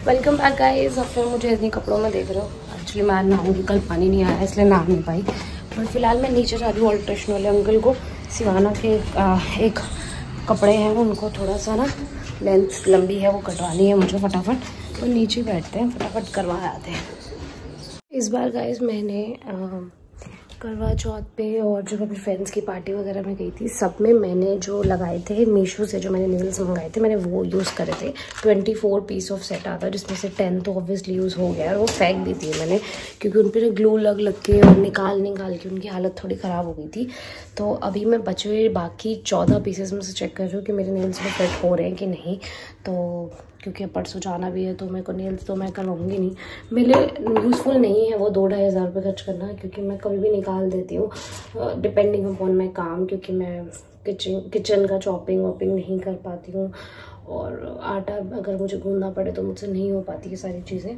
Welcome back guys. अब फिर मुझे इतने कपड़ों में देख रहे हो। एक्चुअली मैं नहाऊंगी, कल पानी नहीं आया इसलिए नहा नहीं पाई। पर फिलहाल मैं नीचे जा रही हूँ ऑल्ट्रेशन वाले अंकल को। सिवाना के एक कपड़े हैं उनको थोड़ा सा ना लेंथ लंबी है वो कटवानी है मुझे फटाफट। तो नीचे बैठते हैं फटाफट करवा आते हैं। इस बार गाइस मैंने करवा चौथ पे और जो अपनी फ्रेंड्स की पार्टी वगैरह में गई थी सब में मैंने जो लगाए थे मीशो से, जो मैंने नेल्स मंगाए थे मैंने वो यूज़ करे थे। 24 पीस ऑफ सेट आता जिसमें से 10 तो ऑब्वियसली यूज़ हो गया और वो फेंक दी थी मैंने, क्योंकि उन पर ग्लू लग के और निकाल के उनकी हालत थोड़ी ख़राब हो गई थी। तो अभी मैं बचे हुए बाकी 14 पीसेस में से चेक कर रही हूँ कि मेरे नेल्स में फिट हो रहे हैं कि नहीं। तो क्योंकि अब परसों जाना भी है तो मेरे को नेल्स तो मैं करवाऊँगी नहीं, मेरे यूज़फुल नहीं है वो 2-2.5 हज़ार रुपये खर्च करना, क्योंकि मैं कभी भी निकाल देती हूँ डिपेंडिंग अपॉन माई काम, क्योंकि मैं किचन का चॉपिंग वॉपिंग नहीं कर पाती हूँ और आटा अगर मुझे गूंदना पड़े तो मुझसे नहीं हो पाती ये सारी चीज़ें।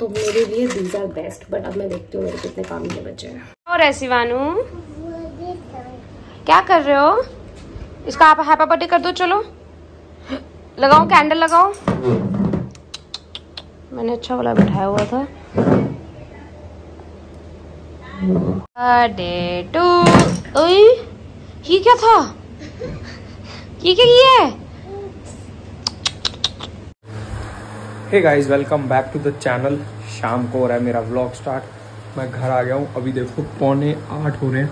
तो मेरे लिए दीज आर बेस्ट। बट अब मैं देखती हूँ मेरे कितने काम के बचे हैं। और ऐसी वानू क्या कर रहे हो? इसका आप हैप्पी बर्थडे कर दो। चलो लगाओ, कैंडल लगाओ। मैंने अच्छा वाला बिठाया हुआ था। Birthday two. ओए ये क्या था? ये क्या किया है? Hey guys, welcome back to the channel. शाम को हो रहा है मेरा व्लॉग स्टार्ट। मैं घर आ गया हूँ। अभी देखो 7:45 हो रहे हैं।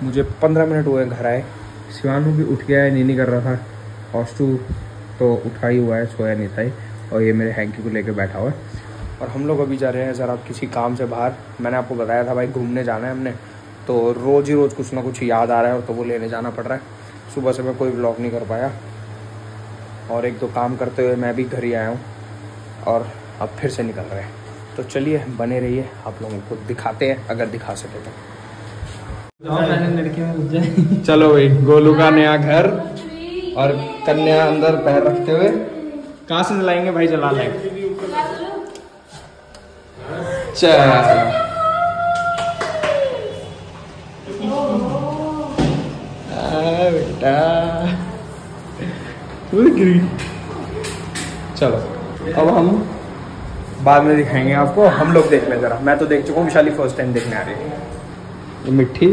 मुझे 15 मिनट हुए घर आए। शिवानू भी उठ गया है, नीनी कर रहा था। हॉस्टू तो उठा ही हुआ है, सोया नहीं था। और ये मेरे हैंकी को लेके बैठा हुआ है। और हम लोग अभी जा रहे हैं ज़रा किसी काम से बाहर। मैंने आपको बताया था भाई घूमने जाना है हमने, तो रोज़ ही रोज़ कुछ ना कुछ याद आ रहा है और तो वो लेने जाना पड़ रहा है। सुबह से मैं कोई व्लॉग नहीं कर पाया और 1-2 काम करते हुए मैं भी घर ही आया हूँ और अब फिर से निकल रहे हैं। तो चलिए बने रहिए, आप लोगों को दिखाते हैं अगर दिखा सके तो। चलो भाई, गोलू का नया घर और कन्या अंदर पैर रखते हुए। कहाँ से चलाएंगे भाई? चला लें। बेटा चलो अब हम बाद में दिखाएंगे आपको। हम लोग देख लें जरा। मैं तो देख चुका हूँ, विशाली फर्स्ट टाइम देखने आ रही है। ये मिट्टी।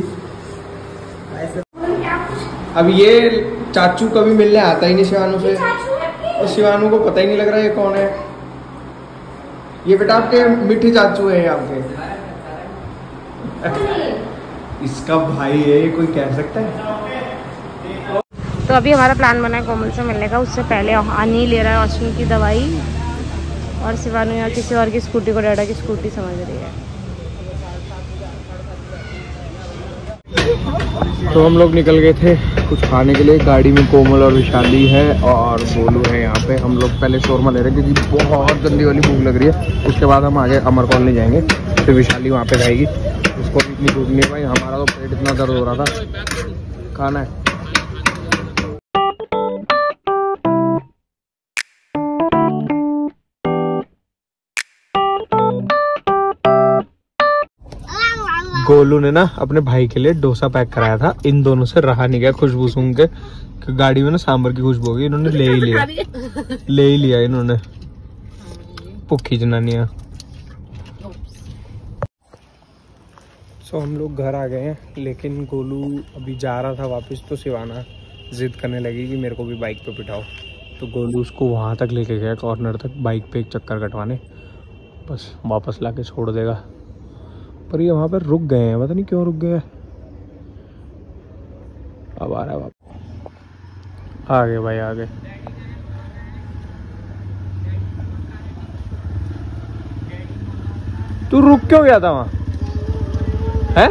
अब ये चाचू कभी मिलने आता ही नहीं शिवानू से, और शिवानू को पता ही नहीं लग रहा है ये कौन है। ये बेटा आपके मिठी चाचू है आपके। इसका भाई है, ये कोई कह सकता है। तो अभी हमारा प्लान बना है कोमल से मिलने का। उससे पहले आनी ले रहा है ऑस्टिन की दवाई और शिवानू यहाँ किसी और की स्कूटी को डाटा की स्कूटी समझ रही है। तो हम लोग निकल गए थे कुछ खाने के लिए। गाड़ी में कोमल और विशाली है और गोलू है यहाँ पे। हम लोग पहले शोरमा ले रहे हैं क्योंकि बहुत गंदी वाली भूख लग रही है। उसके बाद हम आगे अमर कॉलोनी जाएंगे, फिर विशाली वहाँ पे खाएगी। उसको इतनी भूख नहीं है भाई, हमारा तो पेट इतना दर्द हो रहा था। खाना है। गोलू ने ना अपने भाई के लिए डोसा पैक कराया था। इन दोनों से रहा नहीं गया खुशबू सूंघ के। गाड़ी में ना सांभर की खुशबू होगी, इन्होंने ले ही लिया इन्होंने। भुक्खी जनानियां। सो हम लोग घर आ गए हैं, लेकिन गोलू अभी जा रहा था वापस। तो सिवाना जिद करने लगी कि मेरे को भी बाइक पे बिठाओ। तो गोलू उसको वहां तक लेके गया, कॉर्नर तक, बाइक पे एक चक्कर कटवाने। बस वापस लाके छोड़ देगा। पर ये वहाँ पर रुक गए हैं, पता नहीं क्यों रुक गए। अब आ रहा है वापस। आ गए भाई, आ गए। तू रुक क्यों गया था वहाँ? हैं?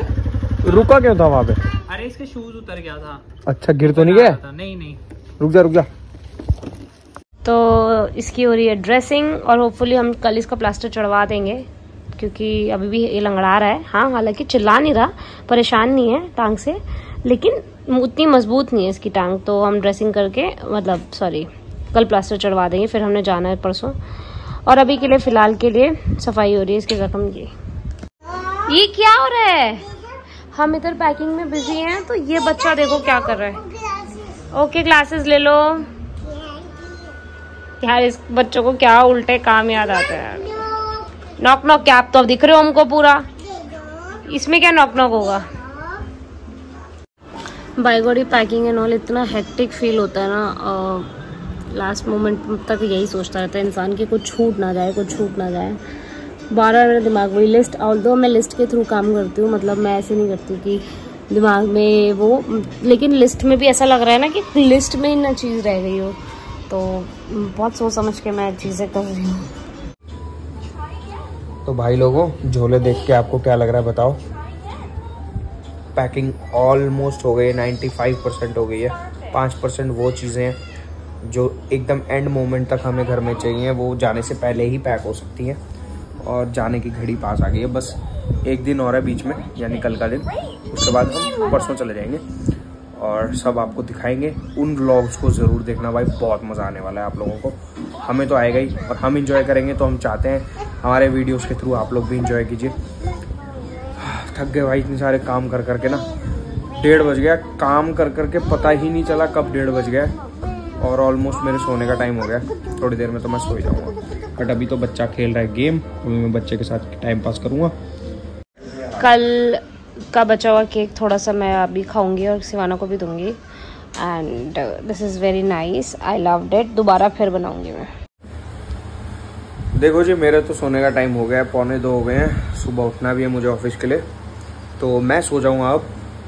रुका क्यों था वहाँ पे? अरे इसके शूज उतर गया था। अच्छा, गिर तो नहीं गया? नहीं। रुक जा। तो इसकी हो रही है ड्रेसिंग और होपफुली हम कल इसका प्लास्टर चढ़वा देंगे, क्योंकि अभी भी ये लंगड़ा रहा है। हाँ, हालांकि चिल्ला नहीं रहा, परेशान नहीं है टांग से, लेकिन उतनी मजबूत नहीं है इसकी टांग। तो हम ड्रेसिंग करके कल प्लास्टर चढ़वा देंगे। फिर हमने जाना है परसों। और अभी के लिए फ़िलहाल के लिए सफाई हो रही है इसके जख्म की। ये क्या हो रहा है? हम इधर पैकिंग में बिजी हैं तो ये बच्चा देखो क्या कर रहा है। ओके, क्लासेस ले लो। यार इस बच्चों को क्या उल्टे काम याद आते हैं। नॉक नॉक क्या आप तो अब दिख रहे हो हमको पूरा, इसमें क्या नॉक नॉक होगा। By god packing and all इतना हेक्टिक फील होता है ना, लास्ट मोमेंट तक यही सोचता रहता है इंसान कि कुछ छूट ना जाए, कुछ छूट ना जाए। बार बार मेरे दिमाग में लिस्ट, ऑल्दो मैं लिस्ट के थ्रू काम करती हूँ, मतलब मैं ऐसे नहीं करती कि दिमाग में वो, लेकिन लिस्ट में भी ऐसा लग रहा है ना कि लिस्ट में ही ना चीज़ रह गई हो, तो बहुत सोच समझ के मैं चीज़ें कर रही हूँ। तो भाई लोगों, झोले देख के आपको क्या लग रहा है बताओ। पैकिंग ऑलमोस्ट हो गई है, 95% हो गई है। 5% वो चीज़ें हैं जो एकदम एंड मोमेंट तक हमें घर में चाहिए, वो जाने से पहले ही पैक हो सकती हैं, और जाने की घड़ी पास आ गई है। बस एक दिन और है बीच में, यानी कल का दिन, उसके बाद हम परसों चले जाएंगे और सब आपको दिखाएंगे। उन व्लॉग्स को ज़रूर देखना भाई, बहुत मज़ा आने वाला है आप लोगों को। हमें तो आएगा ही, और हम इंजॉय करेंगे, तो हम चाहते हैं हमारे वीडियोज़ के थ्रू आप लोग भी इंजॉय कीजिए। थक गए भाई इतने सारे काम कर करके ना, 1:30 बज गया। काम कर करके पता ही नहीं चला कब 1:30 बज गया, और ऑलमोस्ट मेरे सोने का टाइम हो गया। थोड़ी देर में तो मैं सो जाऊंगा, बट अभी तो बच्चा खेल रहा है गेम, अभी मैं बच्चे के साथ टाइम पास करूंगा। कल का बचा हुआ केक थोड़ा सा मैं अभी खाऊंगी और सिवाना को भी दूंगी, and this is very nice, I loved it. दोबारा फिर बनाऊंगी मैं। देखो जी, मेरे तो सोने का टाइम हो गया है, 1:45 हो गए हैं। सुबह उठना भी है मुझे ऑफिस के लिए, तो मैं सो जाऊंगा अब,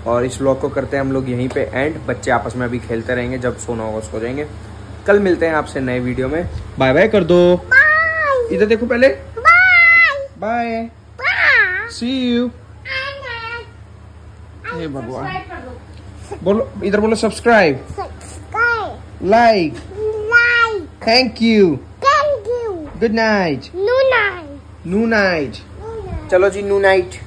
और इस व्लॉग को करते हैं हम लोग यहीं पे एंड। बच्चे आपस में अभी खेलते रहेंगे, जब सोना होगा सो जाएंगे। कल मिलते हैं आपसे नए वीडियो में। बाय बाय कर दो, इधर देखो पहले, बाय, सी यू। हे भगवान, बोलो इधर, बोलो subscribe, like, thank you, good night, नू नाइट। चलो जी, नू नाइट।